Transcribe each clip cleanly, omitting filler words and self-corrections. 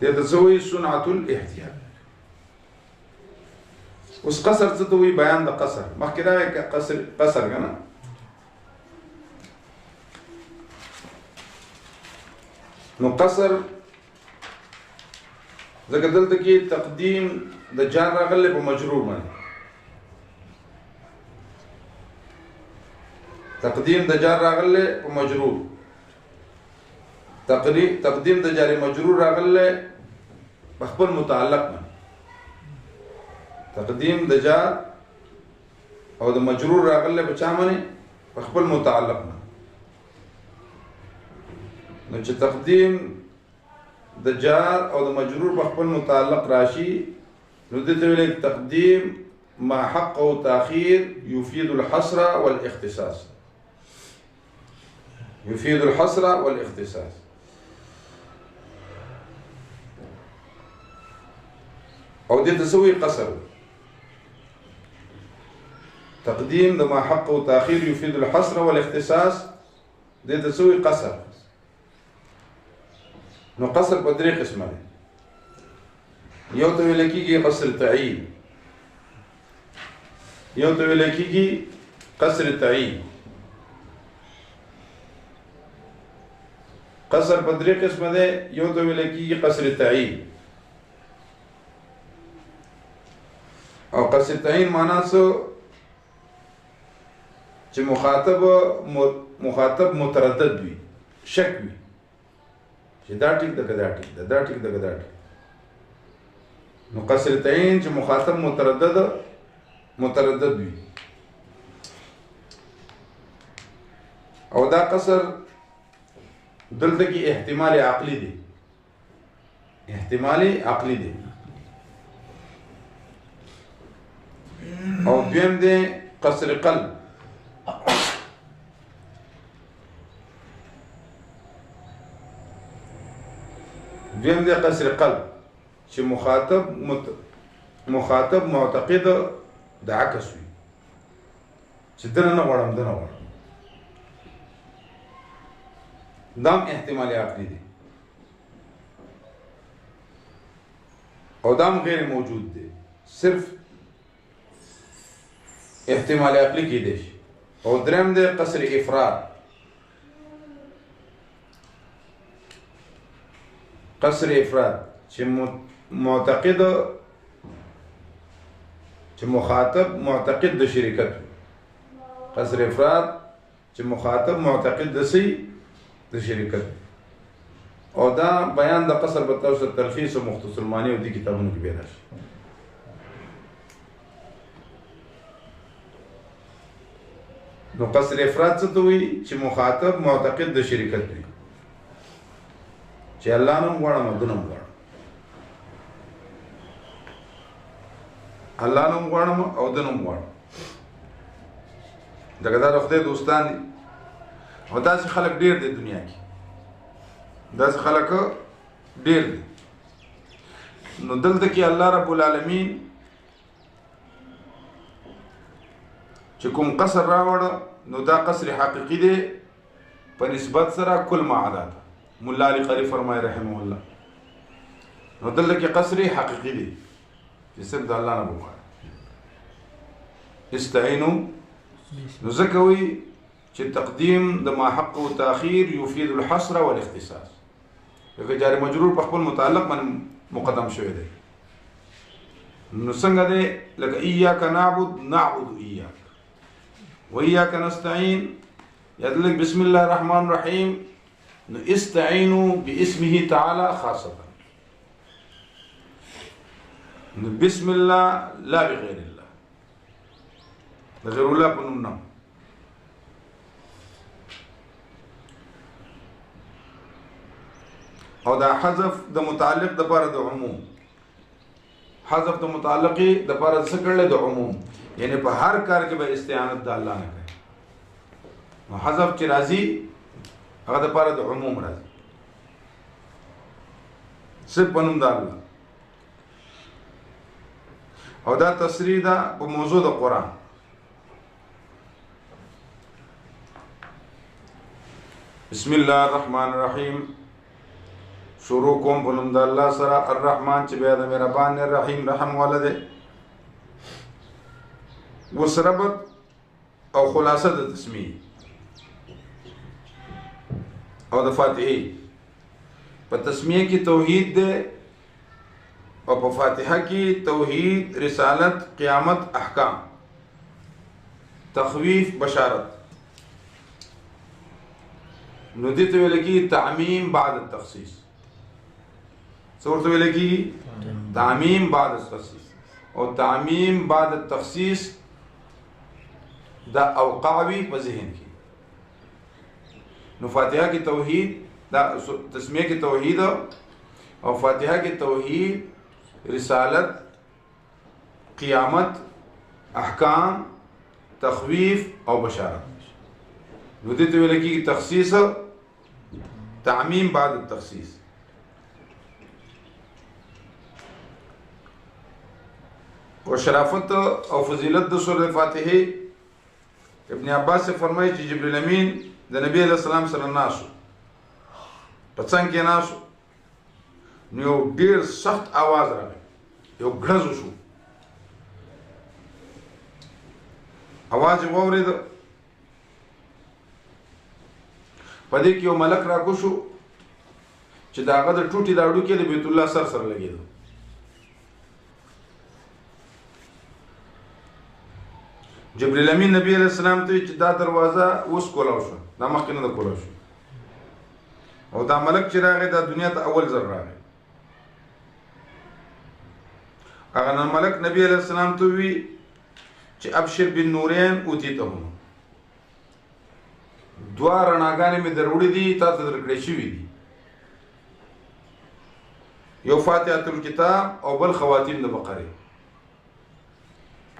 تسوي صنعة الاحتيال. وس قصر تسوي بيان ده قصر ما كده قصر كنا نو قصر ذكر دلتكي تقديم ده جار راغل بمجرور ماني تقديم ده جار راغل بمجرور تقديم ده جار مجرور راغل بخبر متعلق من تقديم ده جار او ده مجرور راغل بچا ماني بخبر متعلق من نو چې تقديم ده جار او ده مجرور بخبر متعلق راشي نو دې ته ویل تقديم ما حقه تأخير يفيد الحصر والاختصاص يفيد الحصر والاختصاص. أو دي تسوي قصر تقديم ده ما حقه تأخير يفيد الحصر والاختصاص دي تسوي قصر. نو قصر بدري قسمه يو تويل كيجي قصر تعيين يو تويل كيجي قصر تعيين قصر بدري قسمه ده يو تويل كيجي قصر تعيين او قصر تعيين معناه سو چې مخاطب متردد وي شک وي چې دا ټیک ده دا ټیک ده دا ټیک ده دا ټیک نو قصر تعین چې مخاطب متردد وي او دا قصر دلته کې احتمال عقلی دی احتمال عقلی دی او دویم دی قصر قلب دویم دی قصر قلب چې مخاطب معتقد د عکس وي چې دنه نه غواړم دنه غواړم دام احتمال عقلی دی او دام غیر موجود دی صرف احتمال عقلی کې دی او دریم دی قصر افراد قصر افراد چې معتقد چې مخاطب معتقد د شرکت قصر افراد چې مخاطب معتقد د شرکت او دا بیان د قصر په توسط تلخیص او مختصر معنی او دي کتابونو کې بیان شي. نو قصر افراد څه ته وایي چې مخاطب معتقد د شرکت وي چې الله نوم غواړم دنه غواړم الله نوم غواړم او دنه غواړم دغه دا خدای دوستان دي او داسې خلک ډیر دي دنیا کې داسې خلک ډیر دي. نو دلته کې الله رب العالمین چې کوم قصر راوړ نو دا قصر حقیقي دی په نسبت سره کل ما عدا مولا علی قاری فرمای رحمه الله نو دلته کې قصر حقیقي دی چې صرف د الله نه وغواړه استعینوا نو ځکه وایي چې تقدیم د ما حق و تاخیر یفید الحصر والاختصاص لکه جار مجرور په خپل متعلق باندې مقدم شوی دی نو څنګه دی لکه ایاک نعبد ایاک و ایاک نستعین یدلک بسم الله الرحمن الرحیم نو استعینوا باسمه تعالی خاصه نو بسم الله لا بغیر الله غیر الله په نوم نه او دا حذف د متعلق د لپاره د عموم حذف د متعلقي د لپاره څه کړل د عموم یعنی په هر کار کې به استعانت د الله نه کوي نو حذف چې راځي هغه د لپاره د عموم راځي صرف په نوم د الله او دا تصریح ده په موضوع د قرآن بسم الله الرحمن الرحیم شروع کوم په نوم د الله سره الرحمن چې بیا د مهربان الرحیم رحم والا دی. وسربط او خلاصه د تسمیه او د فاتحه. په تسمیه کې توحید دی او په فاتحه کې توحید، رسالت، قیامت، احکام، تخویف، بشارت. نو دې ته ویل کېږي تعمیم بعد التخصیص. څه ورته ویل کېږي؟ تعمیم بعد التخصیص. او تعمیم بعد التخصیص دا اوقعوي په ذهن کې. نو فاتحه کې توحید، دا تسمیه کې توحید او فاتحه کې توحید، رسالت، قیامت، احکام، تخویف او بشارت. نو دې ته ویل کېږي تخصیص، تعمیم بعد التخصیص. و شرافت او فضیلت د سورۃ فاتحه ابن عباس سے فرمایي چې جبرئیل امین د نبی علیہ السلام سره ناسو په څنګ کې ناسو، نو یو ډیر سخت आवाज راغی، یو غړز شو، आवाज واورید. په دې کې یو ملک راکوشو چې دا هغه د ټوټي دا وړو کې د بیت الله سره لګیدو. جبرئیل امین نبی علیہ السلام ته چې دا دروازه اوس کولاو شو، دا مخکې نه کولاو شو، او دا ملک چې راغی دا دنیا ته اول ځل راغی. هغه ملک نبی علیہ السلام ته وی چې ابشر بالنورین اوتیتهم، دوا رڼاګانې مې دروړې دي، تا ته درکړې شوي دي، یو فاتحة الکتاب او بل خواتیم د بقره،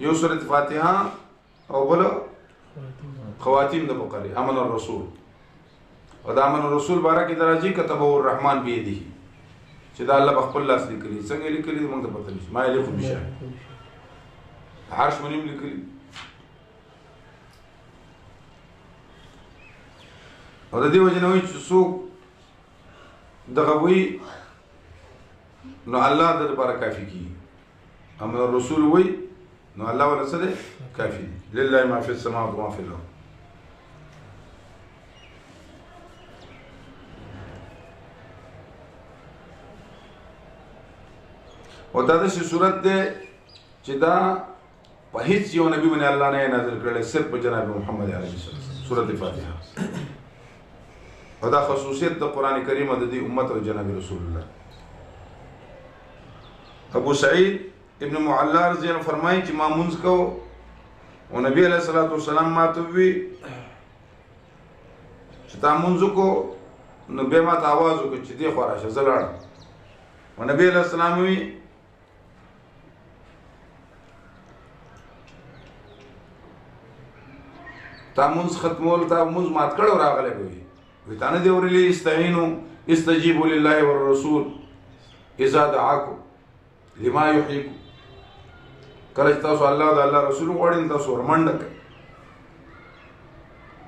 یو سورۃ فاتحه او بل خواتیم د بقره. امن الرسول، او دا امن الرسول باره کې درځي كتبه الرحمن بيده، چې دا الله په خپل لاس لیکلي. څنګه لیکلي موږ ته پته نشي، ما یې لیکو بشه عرش منیم لیکلي. او د دې وجه نه وایي چې څوک دغه وایي نو الله د لپاره کافي کیږي. امن الرسول وایي نو الله ولا څه دی کافي دی. لله ما فی السماوات وما فی الارض. او دا داسې صورت دی چې دا په هیڅ یو نبی باندې الله نه نازل کړی، صرف په جناب محمد علیه السلام سورۃ فاتحه. او دا خصوصیت د قرآن کریم د دې امت او جناب رسول الله. ابو سعید ابن معلا رضی الله فرمایي چې ما منځ کو او نبی علیہ الصلوۃ والسلام ماته وی چې تا منځ کو، نو به ما ته आवाज وکړ چې دی خو راشه زلاړ. او نبی علیہ السلام وی تا منځ ختمول، تا منځ مات کړو راغله وی وتانه دی ورلی استعینوا استجیبوا لله والرسول اذا دعاکم لما یحییکم. کله چې تاسو الله او الله رسول غواړئ تاسو ورمنډه کړئ.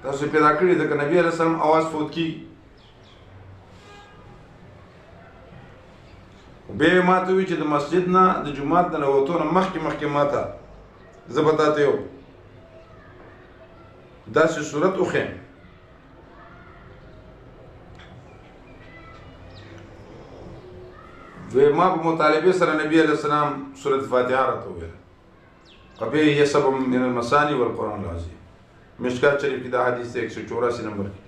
تاسو پیدا کړی د نبی علیہ السلام आवाज فوت کی. به ماته وی چې د مسجد نه د جمعات نه وته مخکې ماته زبطاته یو داسې صورت وخیم و ما په مطالبه سره نبی علیہ السلام سورۃ فاتحه راته ویل. قبه هي سبب من المثاني والقرآن العظیم. مشکات شریف کی دا حدیث 184 نمبر کی.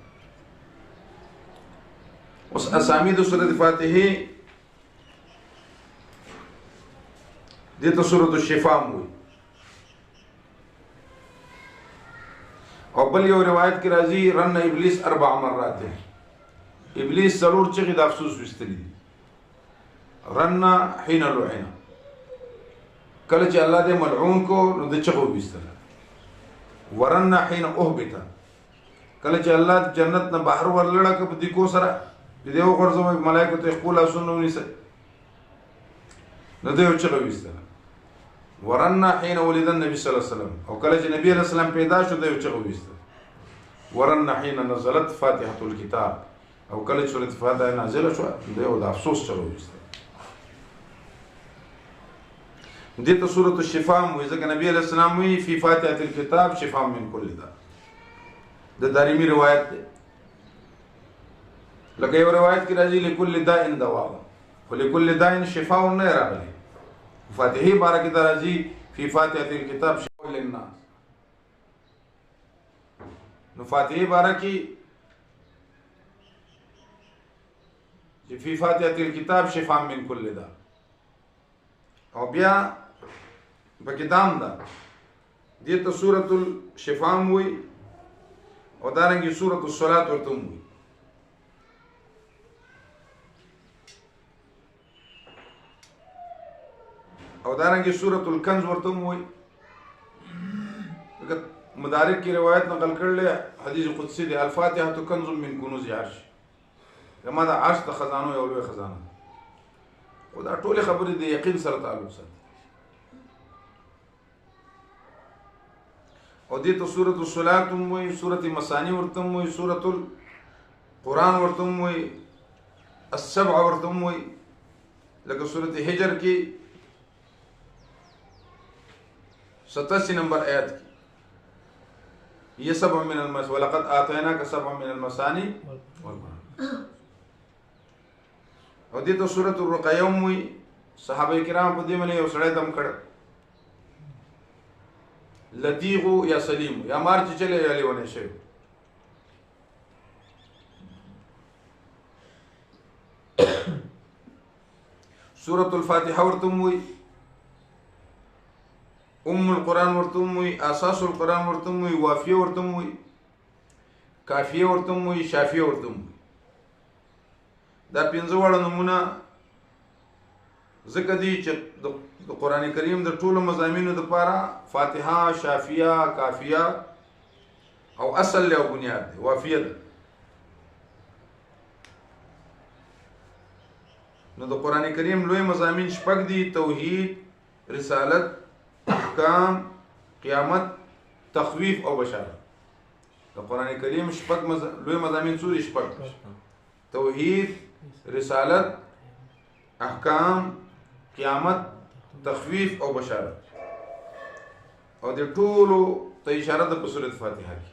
اس اسامی د سورۃ فاتحه دیتا سورۃ الشفاء ہوئی. او بل یو روایت کی راځي رن ابلیس 4 مرات ہے. ابلیس ضرور چغی د افسوس وستلی دي. رن حين لعن، کله چې الله دې ملعون کو نو د چغو وستل. ورن حين اهبط، کله چې الله جنت نه بهر ورلړه ک په دې کو سره دې یو غرزو ملائکه ته خپل اسونه ونیسه نو دې چغو وستل. ورن حين ولد النبي صلى الله عليه وسلم، او کله چې نبی رسول الله پیدا شو دې چغو وستل. ورن حين نزلت فاتحه الكتاب، او کله چې سورۃ فاتحه نازله شو د افسوس چلو وست دې ته سورۃ الشفاء وایي ځکه نبی علیہ السلام وی فی فاتحه الكتاب شفاء من كل داء د دارمی روایت ده لکه یو روایت کې راځي لكل داء دوا ولكل داء شفاء نه راغلي فاتحه بارکه دا راځي فی فاتحه الكتاب شفاء للناس نو فاتحه بارکه فی فاتحه الكتاب شفاء من كل داء او بیا پکې دام ده دې ته سورۃ الشفاء وي او دارنګه سورۃ الصلاۃ ورته وي او دارنګه سورۃ الکنز ورته وي مدارک کی روایت نقل کړل حدیث قدسی دی الفاتحه کنز من کنوز عرش کما دا عرش د خزانو یو لوی خزانه او دا ټول خبرې د یقین سره تعلق ساتي او دې ته سورۃ الصلاۃ وي سورۃ مسانی ورته وي سورۃ القرآن ورته وي السبع ورته وي لکه سورۃ حجر کې 87 نمبر آیات کې یہ سبع من المثانی ولقد آتیناک سبع من المثانی او دې ته سورۃ الرقیہ وي صحابه کرام په دې باندې یو سړی دم کړ لطیغ یا سلیم یا مار چې چلے یا لیونه شي سورۃ الفاتحه ورته وي القرآن ورته وي اساس القرآن ورته وي وافیه ورته وي کافیه ورته وي شافیه ورته وي دا پنځه وړ نمونه ذکر دي چې د قران کریم د ټولو مضامینو لپاره فاتحه شافیه کافیه او اصل له بنیاد دی وافیه ده نو د قران کریم لوی مضامین شپږ دي توحید رسالت احکام قیامت تخویف او بشارت د قران کریم شپږ لوی مضامین څو دي شپږ توحید رسالت احکام قیامت تخویف او بشارت او د ټولو ته اشاره ده په سورۃ فاتحه کې